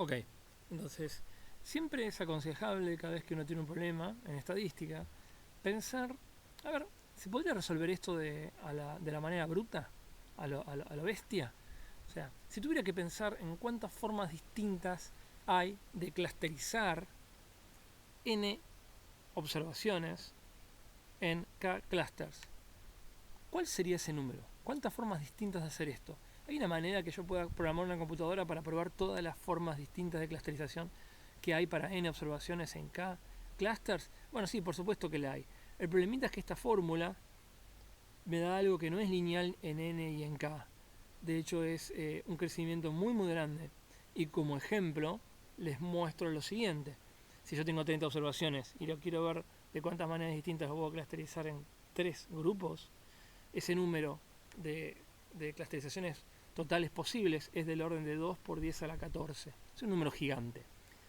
Ok, entonces, siempre es aconsejable cada vez que uno tiene un problema en estadística, pensar, a ver, ¿se podría resolver esto de la manera bruta, a lo bestia? O sea, si tuviera que pensar en cuántas formas distintas hay de clusterizar n observaciones en k clusters, ¿cuál sería ese número? ¿Cuántas formas distintas de hacer esto? ¿Hay una manera que yo pueda programar una computadora para probar todas las formas distintas de clusterización que hay para n observaciones en k clusters? Bueno, sí, por supuesto que la hay. El problemita es que esta fórmula me da algo que no es lineal en n y en k. De hecho, es un crecimiento muy grande. Y como ejemplo, les muestro lo siguiente. Si yo tengo 30 observaciones y lo quiero ver de cuántas maneras distintas lo puedo clusterizar en tres grupos, ese número de clusterizaciones totales posibles es del orden de 2 por 10 a la 14. Es un número gigante.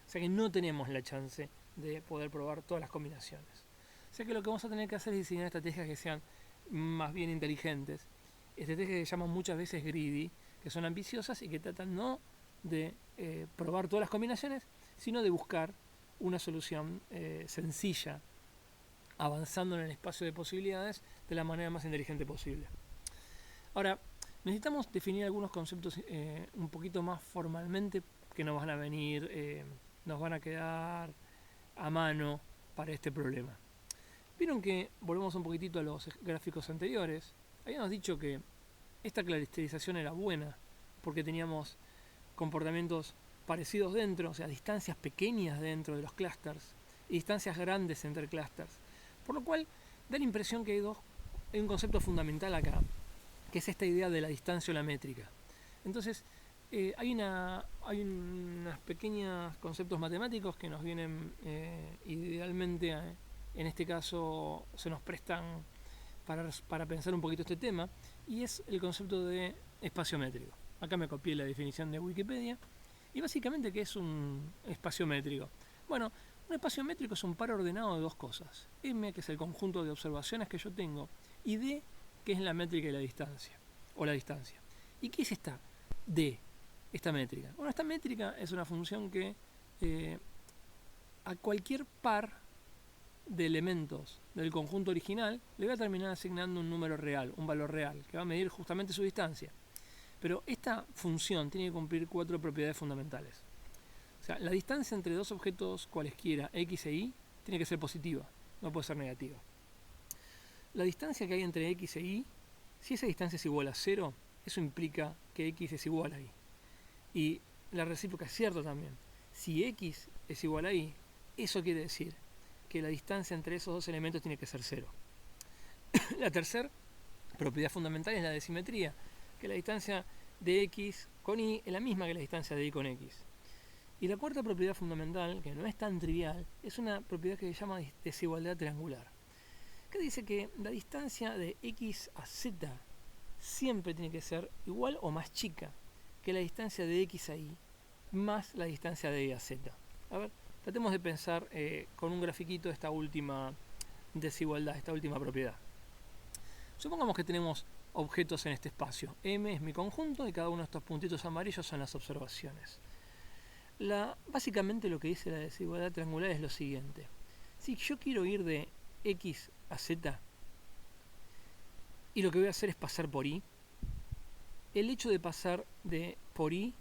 O sea que no tenemos la chance de poder probar todas las combinaciones. O sea que lo que vamos a tener que hacer es diseñar estrategias que sean más bien inteligentes. Estrategias que se llaman muchas veces greedy, que son ambiciosas y que tratan no de probar todas las combinaciones, sino de buscar una solución sencilla, avanzando en el espacio de posibilidades de la manera más inteligente posible. Ahora, necesitamos definir algunos conceptos un poquito más formalmente que nos van a venir, nos van a quedar a mano para este problema. Vieron que, volvemos un poquitito a los gráficos anteriores, habíamos dicho que esta clusterización era buena porque teníamos comportamientos parecidos dentro, o sea, distancias pequeñas dentro de los clusters y distancias grandes entre clusters. Por lo cual, da la impresión que hay un concepto fundamental acá, que es esta idea de la distancia o la métrica. Entonces, hay unos pequeños conceptos matemáticos que nos vienen idealmente, en este caso, se nos prestan para pensar un poquito este tema, y es el concepto de espacio métrico. Acá me copié la definición de Wikipedia, y básicamente, ¿qué es un espacio métrico? Bueno, un espacio métrico es un par ordenado de dos cosas. M, que es el conjunto de observaciones que yo tengo, y D, que es la métrica y la distancia, o la distancia. ¿Y qué es esta D, esta métrica? Bueno, esta métrica es una función que a cualquier par de elementos del conjunto original le voy a terminar asignando un número real, un valor real, que va a medir justamente su distancia. Pero esta función tiene que cumplir 4 propiedades fundamentales. O sea, la distancia entre dos objetos cualesquiera, x e y, tiene que ser positiva, no puede ser negativa. La distancia que hay entre x e y, si esa distancia es igual a 0, eso implica que x es igual a y. Y la recíproca es cierta también. Si x es igual a y, eso quiere decir que la distancia entre esos dos elementos tiene que ser 0. La tercera propiedad fundamental es la de simetría, que la distancia de x con y es la misma que la distancia de y con x. Y la cuarta propiedad fundamental, que no es tan trivial, es una propiedad que se llama desigualdad triangular, que dice que la distancia de x a z siempre tiene que ser igual o más chica que la distancia de x a y más la distancia de y a z. A ver, tratemos de pensar con un grafiquito esta última desigualdad, esta última propiedad. Supongamos que tenemos objetos en este espacio. M es mi conjunto y cada uno de estos puntitos amarillos son las observaciones. Básicamente lo que dice la desigualdad triangular es lo siguiente. Si yo quiero ir de x a z y lo que voy a hacer es pasar por y, el hecho de pasar por y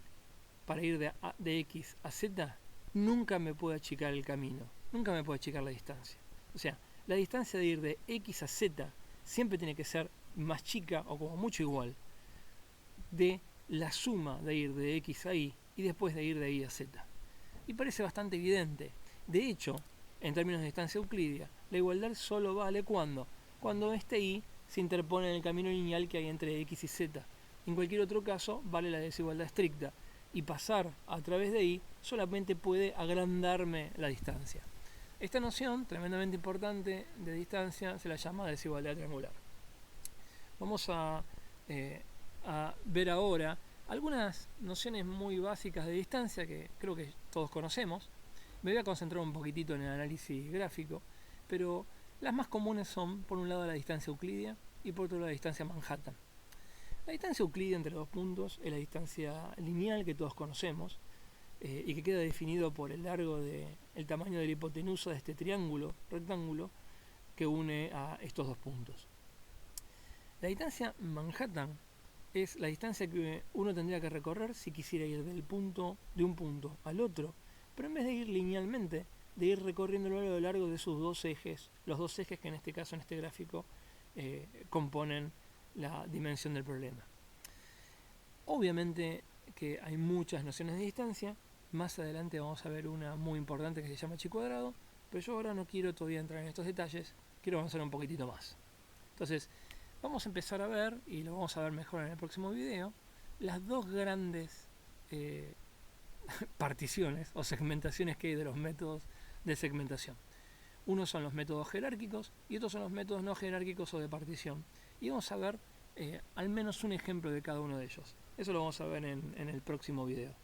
para ir de x a z nunca me puede achicar el camino, nunca me puede achicar la distancia. O sea, la distancia de ir de x a z siempre tiene que ser más chica o como mucho igual de la suma de ir de x a y y después de ir de y a z. Y parece bastante evidente. De hecho, en términos de distancia euclidia, la igualdad solo vale cuando este y se interpone en el camino lineal que hay entre x y z. En cualquier otro caso, vale la desigualdad estricta, y pasar a través de y solamente puede agrandarme la distancia. Esta noción, tremendamente importante, de distancia, se la llama desigualdad triangular. Vamos a ver ahora algunas nociones muy básicas de distancia que creo que todos conocemos. Me voy a concentrar un poquitito en el análisis gráfico, pero las más comunes son, por un lado, la distancia euclidia y por otro lado, la distancia Manhattan. La distancia euclidia entre dos puntos es la distancia lineal que todos conocemos. y que queda definido por el largo el tamaño de la hipotenusa de este triángulo rectángulo que une a estos dos puntos. La distancia Manhattan es la distancia que uno tendría que recorrer si quisiera ir de un punto al otro, pero en vez de ir linealmente, de ir recorriéndolo a lo largo de sus dos ejes, los dos ejes que en este caso, en este gráfico, componen la dimensión del problema. Obviamente que hay muchas nociones de distancia, más adelante vamos a ver una muy importante que se llama chi cuadrado, pero yo ahora no quiero todavía entrar en estos detalles, quiero avanzar un poquitito más. Entonces, vamos a empezar a ver, y lo vamos a ver mejor en el próximo video, las dos grandes particiones o segmentaciones que hay de los métodos de segmentación. Unos son los métodos jerárquicos y otros son los métodos no jerárquicos o de partición. Y vamos a ver al menos un ejemplo de cada uno de ellos. Eso lo vamos a ver en el próximo video.